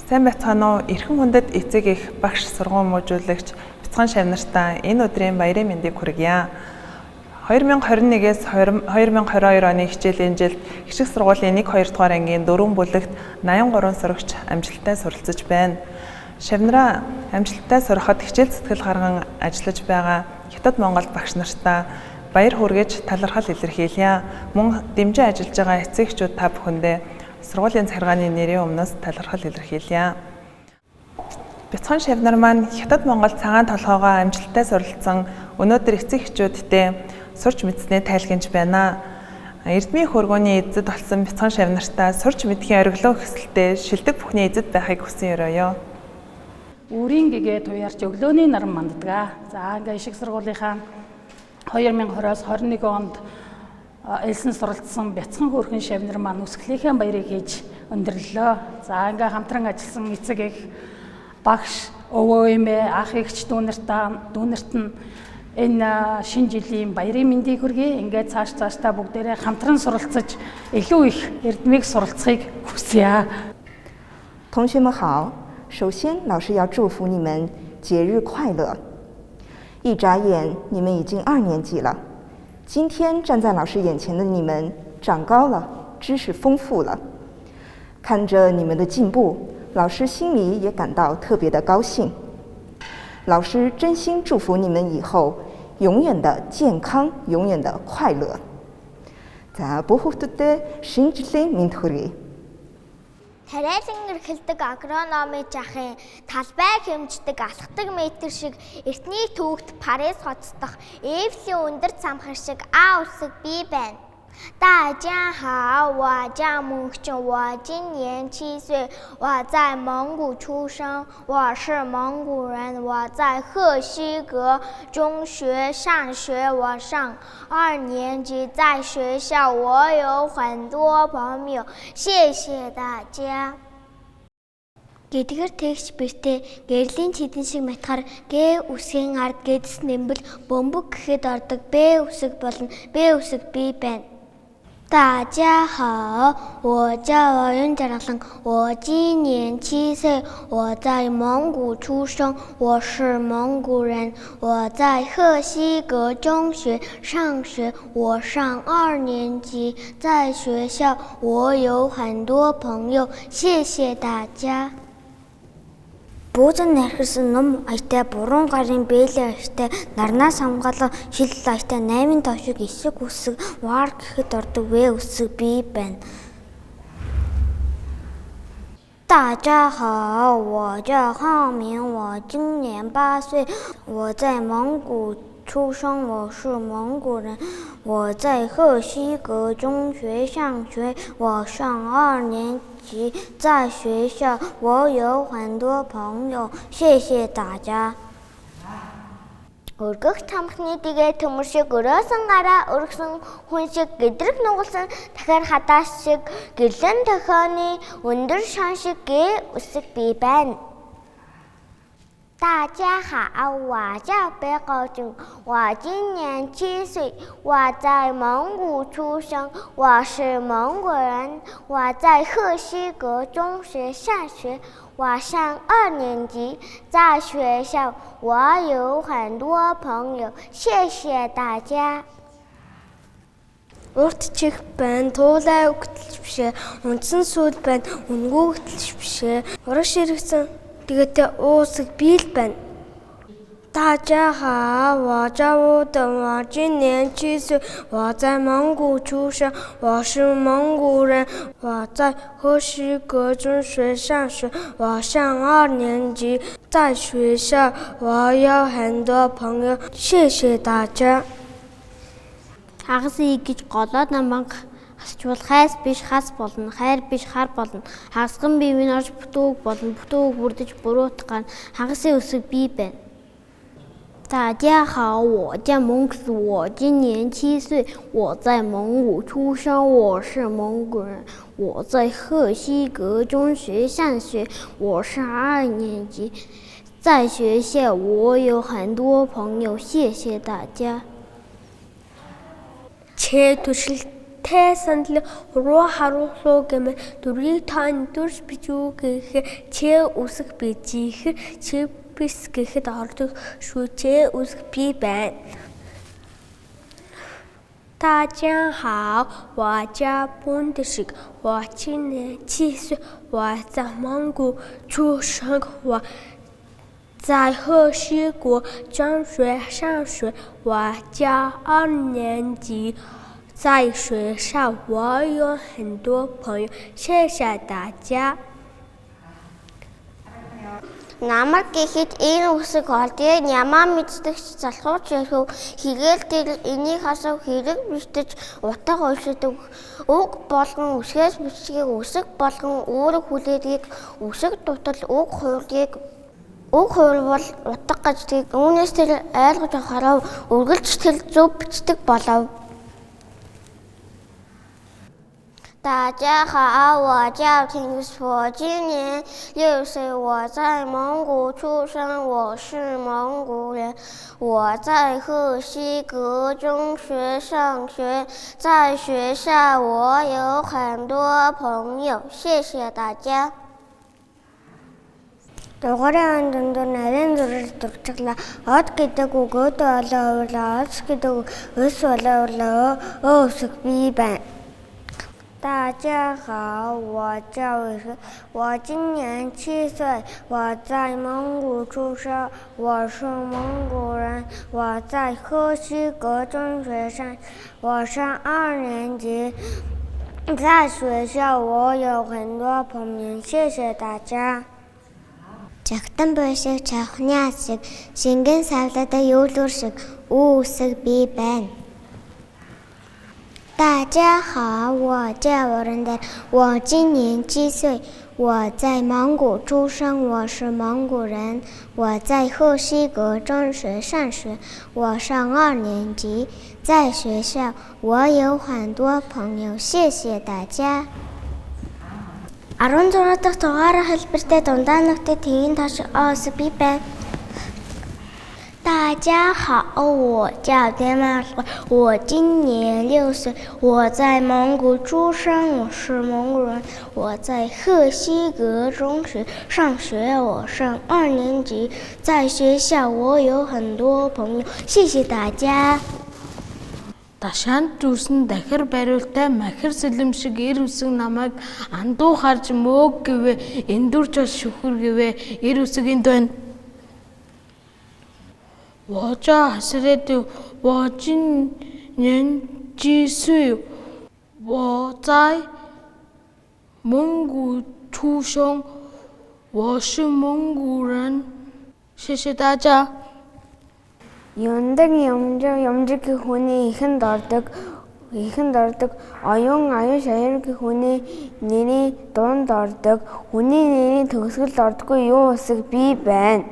Сайн байцгаана уу? Эрхэм хүндэт эцэг их багш сургууль мужуулагч Бяцхан Шавнартаа энэ өдрийн баярын мэндийг хүргье. 2021-ээс 2022 оны хичээлийн жилд Хишиг сургуулийн 1-2 дугаар ангийн 4 бүлэгт 83 сурагч амжилттай суралцж байна. Шавнараа амжилттай сурахад хичээл зүтгэл гарган ажиллаж байгаа Хятад Монгол багш нартаа баяр хүргэж талархал илэрхийлье. Мөн дэмжиж ажиллаж байгаа эцэгчүүд та бүхэндээ сургуулийн захиргааны нэрийн өмнөөс талархал илэрхийлье. Бяцхан Шавнар маань Хятад Монгол цагаан толгоогоо амжилттай суралцсан өнөөдөр эцэг эхчүүдтэй сурч мэдснээ тайлгнаж байна. Эрдмийн хөргөөний эзэд болсон Бяцхан Шавнартаа сурч мэдхийн ориглон хэсэлтэд шилдэг бүхний эзэд байхыг хүсэн өрөөё. Үрийн гэгээ туяарч өглөөний наран манддаг. За ингээ Хишиг сургуулийнхаа 2020-оос 21 онд элсэн суралцсан Бяцхан хөөрхөн Шавнар маань үсгэлийнхээ баярыг хийж өндөрлөө. За ингээ хамтран ажилласан эцэг их багш, өвөө эмээ, ах эгч дүүнерт нь энэ шинэ жилийн баярын мэндийг хүргэе. Ингээ цаашдаа бүгдээрээ хамтран суралцаж илүү их эрдмийг суралцахыг хүсье. 同学们好，首先老师要祝福你们节日快乐。一眨眼，你们已经2年级了。今天站在老师眼前的你们长高了，知识丰富了。看着你们的进步，老师心里也感到特别的高兴。老师真心祝福你们以后永远的健康，永远的快乐。За бүх хүүхдүүдэд шинэ жилийн мэнд хүргэе. Тариалан эрхэлдэг агрономын жахын талбай хэмждэг алхдаг метр шиг эртний төвөгт Парис хоцдох Эйфелийн өндөр цамхар шиг А үсэг бий байна. 大家好，我叫穆琼，我今年7岁，我在蒙古出生，我是蒙古人，我在赫西格中学上学，我上2年级，在学校我有很多朋友，谢谢大家。 Гэдгээр тэгш бэртээ гэрлийн чидэн шиг матхаар Г үсгийн ард гэдс нэмбэл бөмбөг гэхэд ордог Б үсэг болон Б үсэг бий байна. 大家好，我叫王云展郎，我今年7岁，我在蒙古出生，我是蒙古人，我在赫西格中学上学，我上2年级，在学校我有很多朋友，谢谢大家。 Бүүзэн нархсан ном аятай буруу гарын бэлэн аятай нарнаас хамгаалan шил аятай 8 товшиг эсэг үсэг вар гэхэд ордог вэ үсэг бий байна. 大家好，我叫浩明，我今年8岁，我在蒙古出生，我是蒙古人，我在赫西格中学上学，我上2年级，在学校我有很多朋友，谢谢大家。 Өргөх тамхины дэгээ төмөр шиг өрөөсөн гараа өргсөн хүн шиг гэдрэг нугалсан дахиар хадаас шиг гэрлэн тохионы өндөр шан шиг гээ үсэг бий байна. 大家好，我叫北高俊，我今年7岁，我在蒙古出生，我是蒙古人，我在赫西格中学上学，我上2年级，在学校我有很多朋友，谢谢大家。 Урт чих байна, туулай өгтөлч бишээ, унтсан сүүл байна, үнгүү өгтөлч бишээ, урагш иргэсэн тэгээд уусаг бий л байна. 大家好，我叫吴登，我今年7岁，我在蒙古出生，我是蒙古人，我在赫西格中学上学，我上2年级，在学校我有很多朋友，谢谢大家。 Хагас ийгэж голоод наманг хасчвал хайс биш хас болно, хайр биш хар болно. Хагасган бивийн орж бүтүүг болно, бүтүүг бүрдэж буруутгах хагасын үсэг бий байна. 大家好，我叫蒙子，我今年7岁，我在蒙古出生，我是蒙古人，我在赫西格中学上学，我上2年级，在学校我有很多朋友，谢谢大家。 Чэ төшил үнэтэй санал уруу харуулуу гэмээр дүргийг та нүдэрс бичүү гэхээр чэ үсэг бижихэр чэ бис гэхэд ордог шүү чэ үсэг би байна. 大家好，我叫bun的是我今年7岁，我在蒙古出生，我在河西国中学上学，我教2年级，在学校我有很多朋友，谢谢大家。 Намар гэхэд энэ үсэг олдгийг ямаа мэддэгч залхууч ярив хийгээл дээр энийг хасав хэрэг бишдэж утга уншдаг үг болгон үсгээс бичгийг үсэг болгон өөрөг хүлээдгийг үсэг дутал үг хуурдгийг үг хуурвал утга гаждгийг үүнээс тэр ойлгож авахаараа үргэлж тэр зөв бичдэг болов. 大家好，我叫听说，今年6岁，我在蒙古出生，我是蒙古人，我在赫西格中学上学，在学校我有很多朋友，谢谢大家。 Дугаарын өндөнд нарийн зүрэл дурчлаа. Од гэдэг үг өөдөө олоо, ос гэдэг үг өс олоо, өсөг би байна. 大家好，我叫魏晨，我今年7岁，我在蒙古出生，我是蒙古人，我在赫西格中学上，我上2年级，在学校我有很多朋友，谢谢大家。 Жагтан бойшиг чавхны асыг шингэн савлада юулуур шиг үсэг би байна. 大家好，我叫王仁德，我今年7岁，我在蒙古出生，我是蒙古人，我在赫西格中学上学，我上2年级，在学校我有很多朋友，谢谢大家。 16 дахь дугаараа хэлбэртэй дундаа нөхдөд тгийн тоош оос би байна. 大家好，我叫田马尔，我今年6岁，我在蒙古出生，我是蒙古人，我在赫西格中学上学，我上2年级，在学校我有很多朋友，谢谢大家。 Ташаанд дүүсэн дахир бариултай махир сэлэм шиг эр үсэг намайг андуу харж мөөг гэвэ эндүрч бас шүхэр гэвэ эр үсгийн дэн 我叫Hasretu， 我今年7岁，我在蒙古出生，我是蒙古人，谢谢大家。 Юндаг юмжиг хүний ихэнд ордог оюун шаяр хүний нэрийн дунд ордог хүний нэрийн төгсгөлд ордоггүй юу үсэг би байна.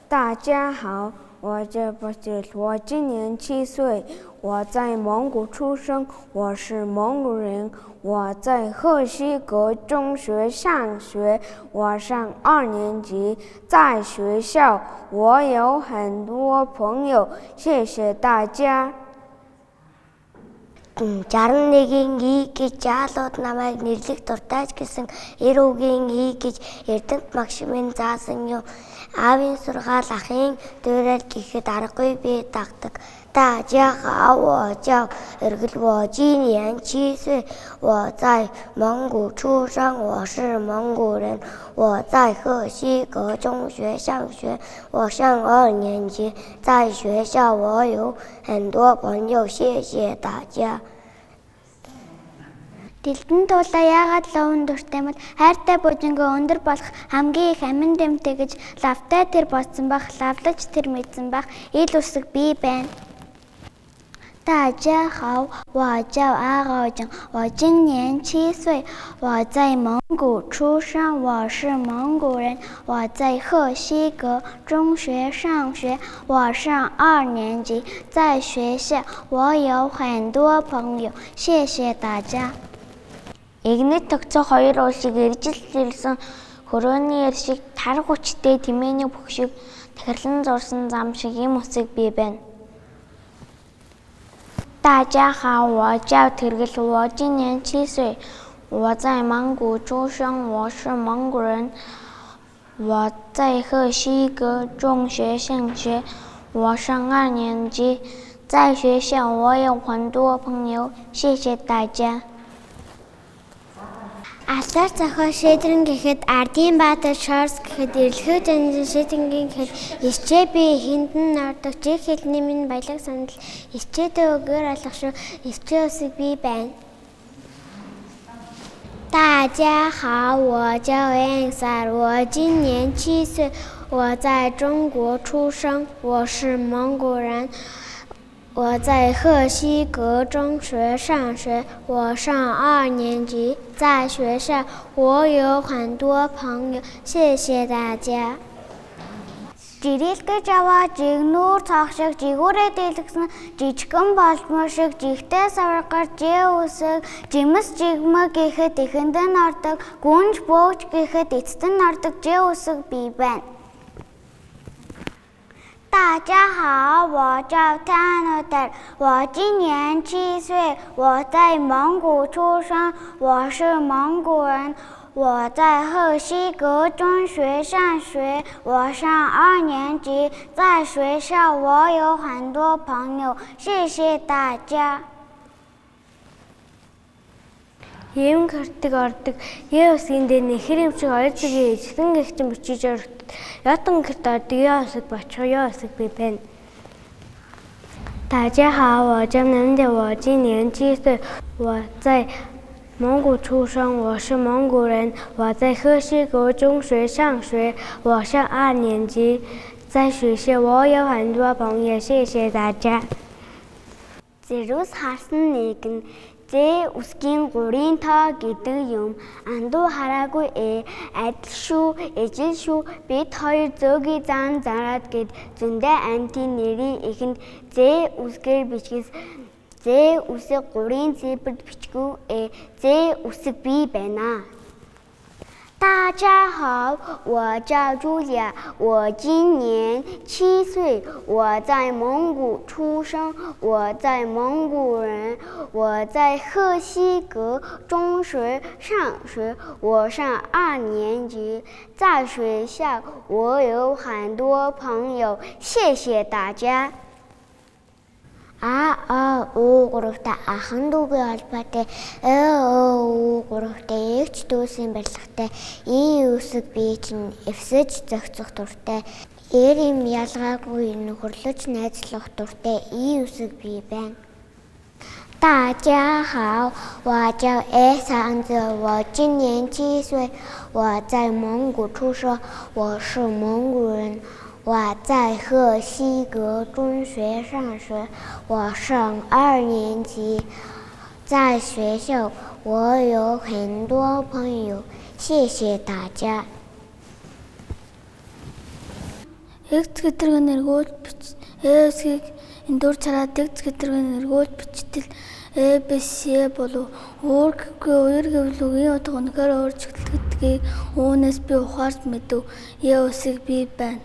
大家好，我叫波杰，我今年7岁，我在蒙古出生，我是蒙古人，我在赫西格中学上学，我上2年级，在学校我有很多朋友，谢谢大家。 61-ийн И гэж яалууд намайг нэрлэх дуртайч гэсэн эр үгийн И гэж Эрдэнэт Максимын заасан юм. Аавын сургаал ахын дуурал гэхэд аргагүй би дагдаг. 大家好，我叫Эргэл， 我今年7岁，我在蒙古出生，我是蒙古人，我在赫西格中学上学，我上2年级，在学校我有很多朋友，谢谢大家。 Дэлтэн туулаа яагаад ловн дуртай мэт хайртай бужингаа өндөр болох хамгийн их амин дэмтэй гэж лавтай тэр бодсон бах лавлаж тэр мэдсэн бах ил үсэг би байна. 大家好，我叫阿高静，我今年7岁，我在蒙古出生，我是蒙古人，我在赫西格中学上学，我上2年级，在学校我有很多朋友，谢谢大家。 Игнэт тогтсоо 2 уулыг эржилсэн хөрөөний эр шиг тарх хүчтэй тэмээний бүх шиг тахирлан зурсан зам шиг юм үсэг би байна. 大家好，我叫Tergil，我今年7岁，我在蒙古出生，我是蒙古人。我在赫西格中学上学，我上2年级。在学校我有很多朋友，谢谢大家。Алдар зохио шийдрэн гэхэд Ардын Баатар Шорс гэхэд Эрлэхүү Жанжин шийдрэнгийн гэхэд Ирчээ би хиндэн нордог жиг хэлний минь баялаг санал Ирчээдээ өгөөр алах шүү Ирчээ усыг би байна. 大家好，我叫杨萨，我今年7岁，我在中国出生，我是蒙古人。我在赫西格中学上学，我上2年级。在学校，我有很多朋友，谢谢大家。Жирэлгэж аваа жигнүүр цаах шиг жигүүрээ дэлгэсэн жижигхэн болмор шиг жигтэй савргаар жээ үсэг жимс жигмэг гэхэд эхэндэн ордог гүнж бөөж гэхэд эцэст нь ордог жээ үсэг би байна. 大家好，我叫Tanner，我今年7岁，我在蒙古出生，我是蒙古人。我在赫西格中学上学，我上2年级。在学校，我有很多朋友，谢谢大家。 Ийм картыг ордог Яосгийн дээр нэхэр юмшиг ойцгийн эзэн гихтэн бичиж ордог. Ятан гэрт ордог Яосыг бочоо Яосыг би байна. 大家好，我叫南姐，我今年7岁，我在蒙古出生，我是蒙古人。我在赫西格中学上学，我上2年级。在学校，我有很多朋友，谢谢大家。 Зэрүүс харсан нэгэн Зэ үсгийн 3-ын тоо гэдэг юм андуу хараагүй адил шүү ижил шүү бид хоёр зөөгийн зан зараад гэд зөндөө амтын нэрийн эхэнд Зэ үсгээр бичгээс Зэ үсэг 3-ын зэбэрд бичгүй Зэ үсэг би байна. 大家好，我叫茱莉亚，我今年7岁，我在蒙古出生，我在蒙古人，我在赫西格中学上学，我上2年级。在学校，我有很多朋友，谢谢大家。 гуравтай ахан дүүгийн холбоотой гуравтай эгч дүүсийн барилгатай үсэг бие чинь эвсэж зохицох дуртай им ялгаагүй нөхөрлөж найзлах дуртай үсэг бие байна. 大家好，我叫桑子，我今年7岁，我在蒙古出生，我是蒙古人。 我在赫西格中学上学，我上2年级。在学校，我有很多朋友，谢谢大家。X гэтргэн эргүүл бич S-ийг эндүр цараад X гэтргэн эргүүл бичтэл ABC болов өөргөө хоёр гэвлүүгийн утга үнэхээр өөрчлөгддгийг үүнээс би ухаарч мэдв. Яосыг би байна.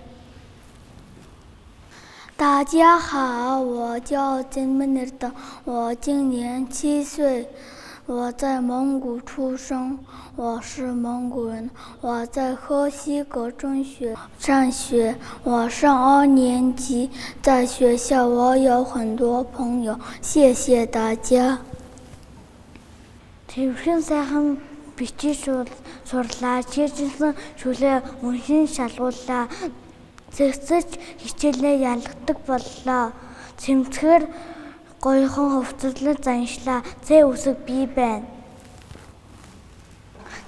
大家好，我叫金门尔的，我今年7岁，我在蒙古出生，我是蒙古人。我在赫西格中学上学，我上2年级。在学校，我有很多朋友，谢谢大家。 Тэрхэн сайхан бичиж сурлаа, чийжсэн шүлээ уншин шалгууллаа. Зэгцэж хичээлээ ялгадаг боллоо. Цэмцгээр гоёхон хувцаслаж заншлаа. Зэ үсэг би байна.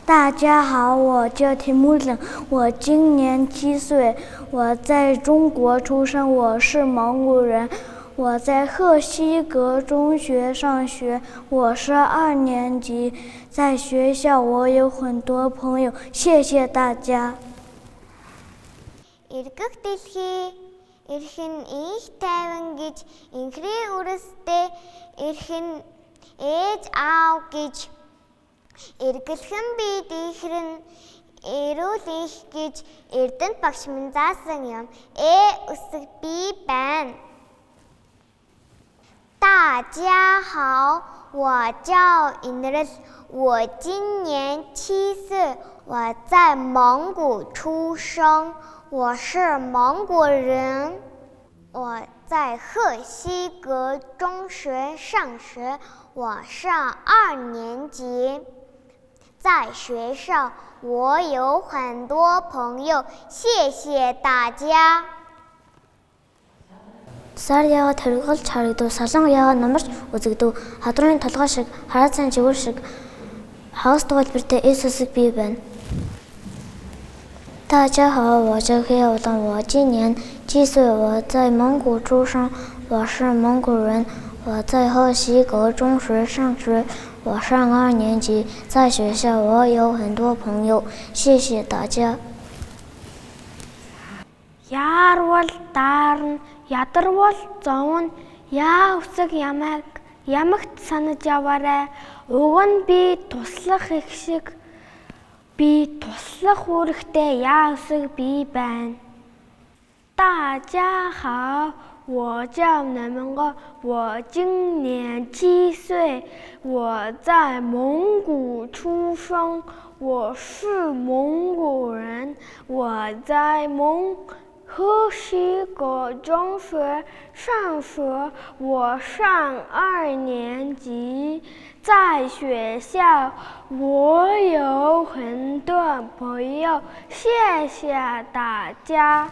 大家好，我叫田木冷，我今年7岁，我在中国出生，我是蒙古人。我在赫西格中学上学，我是2年级。在学校，我有很多朋友，谢谢大家。 Эргэх дэлхий эрхэн их тайван гэж инхрээ үрэстэй эрхэн ээж аав гэж эргэлхэн бид ихрэн эрүүл их гэж эрдэнэт багш минь заасан юм. Үсэг би байна. 大家好，我叫尹日，我今年7岁，我在蒙古出生，我是蒙古人。我在赫西格中学上学，我上2年级。在学校，我有很多朋友，谢谢大家。Сар яваад хоригдолж харагдав, солонго яваад намарч үзэгдэв. Хадрын толгой шиг, хараад сайн чигүүр шиг хагас туулбартай Иесусыг би байна. 大家好，我叫黑曜当，我今年7岁，我在蒙古出生，我是蒙古人，我在赫西格中学上学，我上2年级，在学校我有很多朋友，谢谢大家。Яарвал даарна, ядарвал зовно, яа үсэг ямагт санаж яваарай. Уг нь би туслах их шиг, би туслах үүрэгтэй яа үсэг би байна. 大家好，我叫南门哥，我今年7岁，我在蒙古出生，我是蒙古人，我在赫西格中学上学，我上2年级，在学校我有很多朋友，谢谢大家。